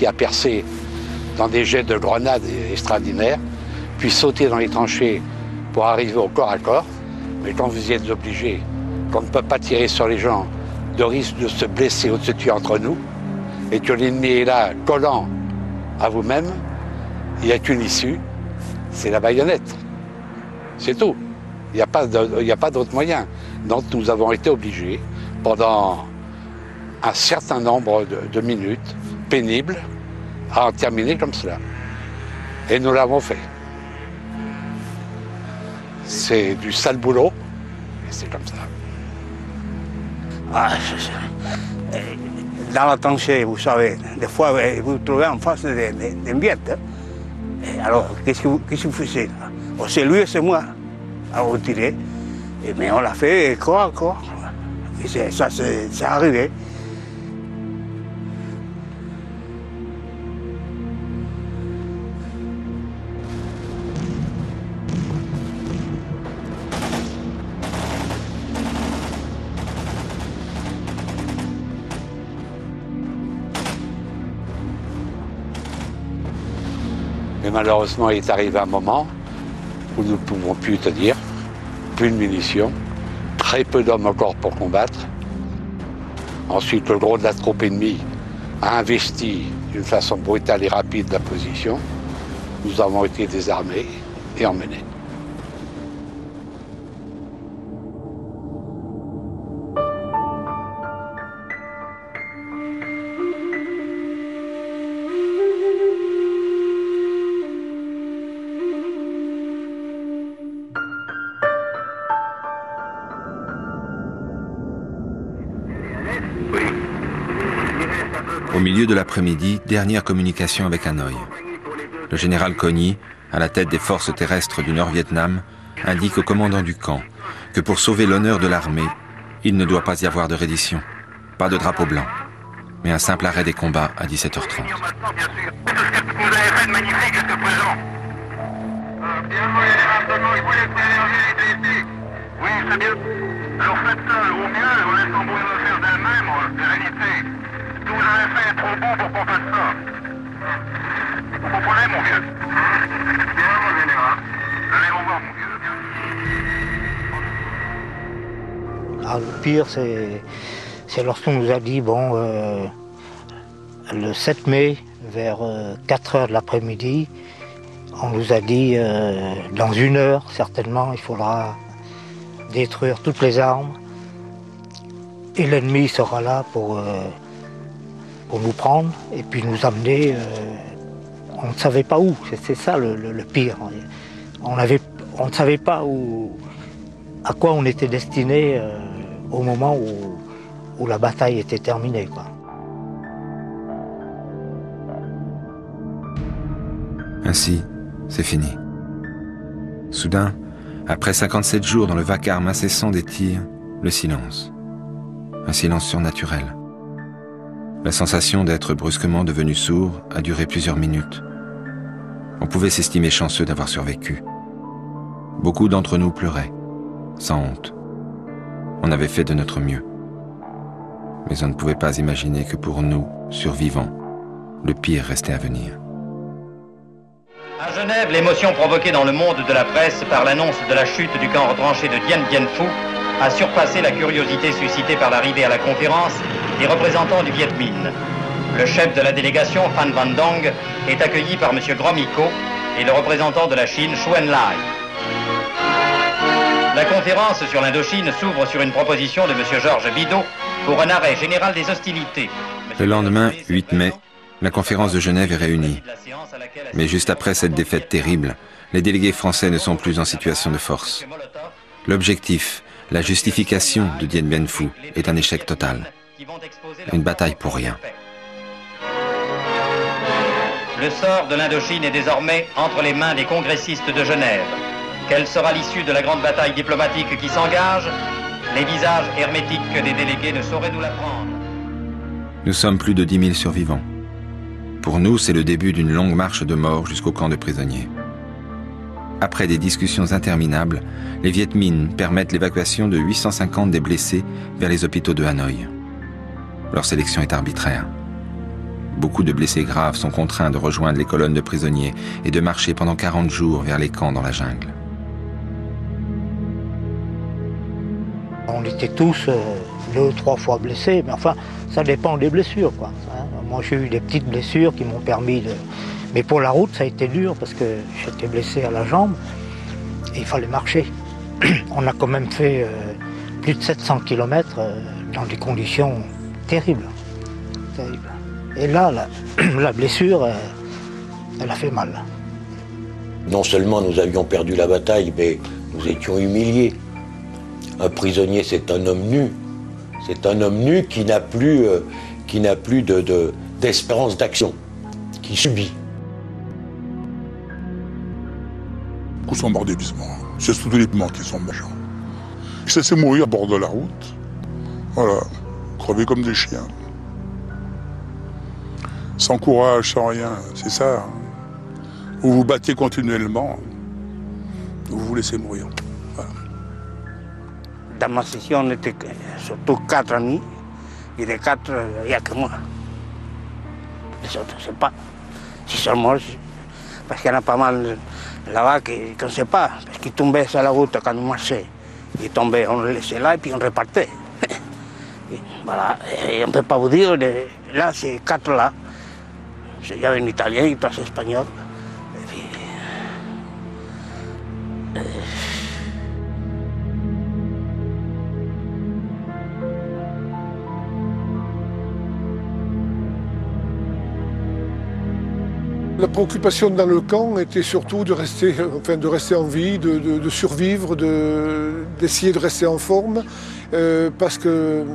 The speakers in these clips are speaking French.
réussi à percer dans des jets de grenades extraordinaires, puis sauter dans les tranchées pour arriver au corps à corps. Mais quand vous y êtes obligé, qu'on ne peut pas tirer sur les gens, de risque de se blesser ou de se tuer entre nous, et que l'ennemi est là, collant à vous-même, il n'y a qu'une issue, c'est la baïonnette. C'est tout. Il n'y a pas d'autre moyen. Donc nous avons été obligés, pendant un certain nombre de minutes, pénibles, à en terminer comme cela. Et nous l'avons fait. C'est du sale boulot, et c'est comme ça. Ah, dans la tranchée, vous savez, des fois, vous vous trouvez en face des miettes. Alors, qu'est-ce que vous faisiez là? C'est lui et c'est moi à retirer. Mais on l'a fait corps à corps. Et ça, c'est arrivé. Mais malheureusement, il est arrivé un moment où nous ne pouvons plus tenir, plus de munitions, très peu d'hommes encore pour combattre. Ensuite, le gros de la troupe ennemie a investi d'une façon brutale et rapide la position. Nous avons été désarmés et emmenés. Au milieu de l'après-midi, dernière communication avec Hanoï. Le général Cogny, à la tête des forces terrestres du Nord-Vietnam, indique au commandant du camp que pour sauver l'honneur de l'armée, il ne doit pas y avoir de reddition, pas de drapeau blanc, mais un simple arrêt des combats à 17h30. Vous avez fait de magnifique jusqu'à présent. Bien, il voulait ici. Oui, c'est bien. Alors faites ça au mieux, on laisse tomber nos faire d'elle-même, en vérité. Ce que vous avez fait est trop bon pour qu'on fasse ça. Vous comprenez, mon vieux? Bien, mon général. Allez, au revoir, mon vieux. Ah, le pire, c'est lorsqu'on nous a dit, bon, le 7 mai, vers 4 heures de l'après-midi, on nous a dit, dans 1 heure, certainement, il faudra détruire toutes les armes et l'ennemi sera là pour nous prendre et puis nous amener, on ne savait pas où, c'est ça le pire. On ne savait pas à quoi on était destiné au moment où la bataille était terminée, quoi. Ainsi, c'est fini. Soudain, après 57 jours dans le vacarme incessant des tirs, le silence. Un silence surnaturel. La sensation d'être brusquement devenu sourd a duré plusieurs minutes. On pouvait s'estimer chanceux d'avoir survécu. Beaucoup d'entre nous pleuraient, sans honte. On avait fait de notre mieux. Mais on ne pouvait pas imaginer que pour nous, survivants, le pire restait à venir. À Genève, l'émotion provoquée dans le monde de la presse par l'annonce de la chute du camp retranché de Dien Bien Phu a surpassé la curiosité suscitée par l'arrivée à la conférence des représentants du Viet Minh. Le chef de la délégation, Phan Van Dong, est accueilli par M. Gromyko et le représentant de la Chine, Chou En-lai. La conférence sur l'Indochine s'ouvre sur une proposition de M. Georges Bidault pour un arrêt général des hostilités. Le lendemain, 8 mai, la conférence de Genève est réunie. Mais juste après cette défaite terrible, les délégués français ne sont plus en situation de force. L'objectif, la justification de Dien Bien Phu est un échec total. Une bataille pour rien. Le sort de l'Indochine est désormais entre les mains des congressistes de Genève. Quelle sera l'issue de la grande bataille diplomatique qui s'engage? Les visages hermétiques des délégués ne sauraient nous l'apprendre. Nous sommes plus de 10 000 survivants. Pour nous, c'est le début d'une longue marche de mort jusqu'au camp de prisonniers. Après des discussions interminables, les Viet Minh permettent l'évacuation de 850 des blessés vers les hôpitaux de Hanoï. Leur sélection est arbitraire. Beaucoup de blessés graves sont contraints de rejoindre les colonnes de prisonniers et de marcher pendant 40 jours vers les camps dans la jungle. On était tous 2 ou 3 fois blessés, mais enfin, ça dépend des blessures, quoi. Moi, j'ai eu des petites blessures qui m'ont permis de... Mais pour la route, ça a été dur parce que j'étais blessé à la jambe et il fallait marcher. On a quand même fait plus de 700 km dans des conditions terribles. Et là, la blessure, elle a fait mal. Non seulement nous avions perdu la bataille, mais nous étions humiliés. Un prisonnier, c'est un homme nu. C'est un homme nu qui n'a plus d'espérance d'action, qui subit. Beaucoup sont morts d'épuisement. C'est surtout les morts qui sont méchants. Ils se laissaient mourir à bord de la route. Voilà, crevés comme des chiens. Sans courage, sans rien, c'est ça. Vous vous battez continuellement, vous vous laissez mourir. Voilà. Dans ma session, on était surtout 4 amis. Et les 4, il n'y a que moi. Les autres, je ne sais pas. Si seulement, parce qu'il y en a pas mal là-bas qu'on ne sait pas. Parce qu'ils tombaient sur la route quand on marchait. Ils tombaient, on les laissait là et puis on repartait. Et voilà, et on ne peut pas vous dire, là, ces 4 là. Il y avait un Italien, il passe espagnol. Et puis, La préoccupation dans le camp était surtout de rester en vie, de survivre, d'essayer de rester en forme, parce qu'il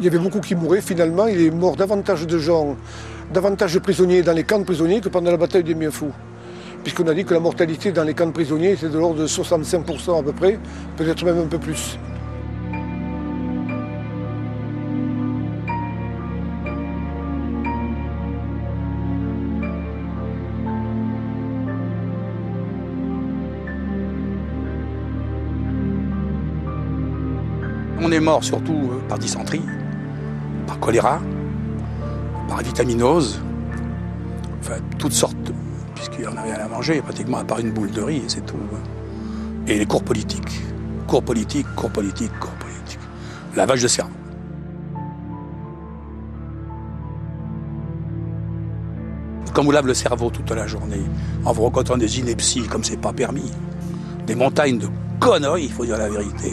y avait beaucoup qui mouraient finalement. Il est mort davantage de prisonniers dans les camps de prisonniers que pendant la bataille des Miens-Fous. Puisqu'on a dit que la mortalité dans les camps de prisonniers était de l'ordre de 65% à peu près, peut-être même un peu plus. On est mort surtout par dysenterie, par choléra, par vitaminose, enfin toutes sortes, puisqu'il n'y en avait rien à manger, pratiquement à part une boule de riz, et c'est tout. Et les cours politiques. Cours politiques. Lavage de cerveau. Quand on vous lave le cerveau toute la journée, en vous rencontrant des inepties comme c'est pas permis, des montagnes de conneries, il faut dire la vérité.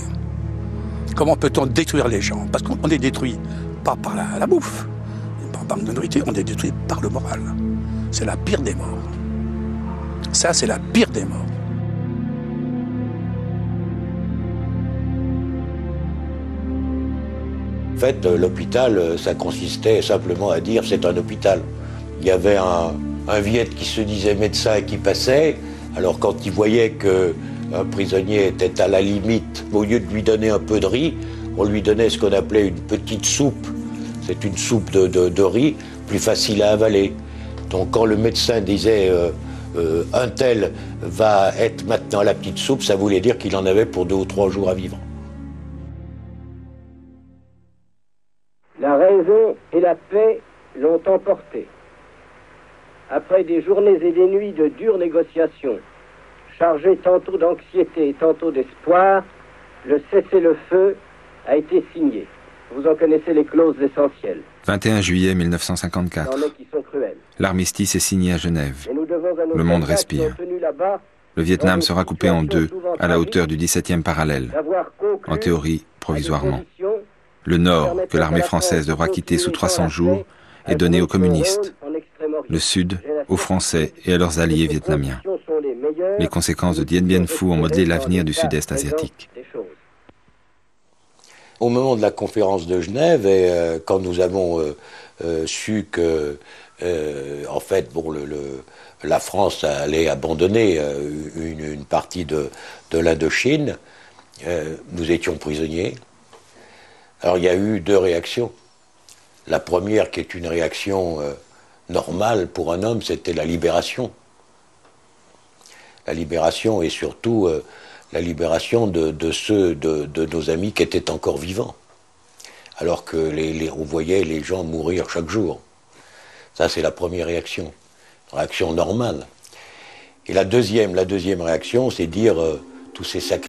Comment peut-on détruire les gens? Parce qu'on est détruit pas par la bouffe, par manque de nourriture, on est détruit par le moral. C'est la pire des morts. Ça, c'est la pire des morts. En fait, l'hôpital, ça consistait simplement à dire c'est un hôpital. Il y avait un Viet qui se disait médecin et qui passait. Alors quand il voyait qu'un prisonnier était à la limite, au lieu de lui donner un peu de riz, on lui donnait ce qu'on appelait une petite soupe. C'est une soupe de riz, plus facile à avaler. Donc quand le médecin disait un tel va être maintenant la petite soupe, ça voulait dire qu'il en avait pour 2 ou 3 jours à vivre. La raison et la paix l'ont emporté. Après des journées et des nuits de dures négociations, chargées tantôt d'anxiété et tantôt d'espoir, le cessez-le-feu a été signé. Vous en connaissez les clauses essentielles. 21 juillet 1954. L'armistice est signé à Genève. Le monde respire. Le Vietnam sera coupé en 2 à la hauteur du 17e parallèle. En théorie, provisoirement. Le nord, que l'armée française devra quitter sous 300 jours, est donné aux communistes. Le sud, aux Français et à leurs alliés vietnamiens. Les conséquences de Dien Bien Phu ont modelé l'avenir du sud-est asiatique. Au moment de la conférence de Genève, et quand nous avons su que, en fait, bon, la France allait abandonner une partie de l'Indochine, nous étions prisonniers. Alors il y a eu 2 réactions. La première, qui est une réaction normale pour un homme, c'était la libération. La libération et surtout la libération de ceux de nos amis qui étaient encore vivants. Alors que on voyait les gens mourir chaque jour. Ça, c'est la première réaction normale. Et la deuxième réaction, c'est dire tous ces sacrifices.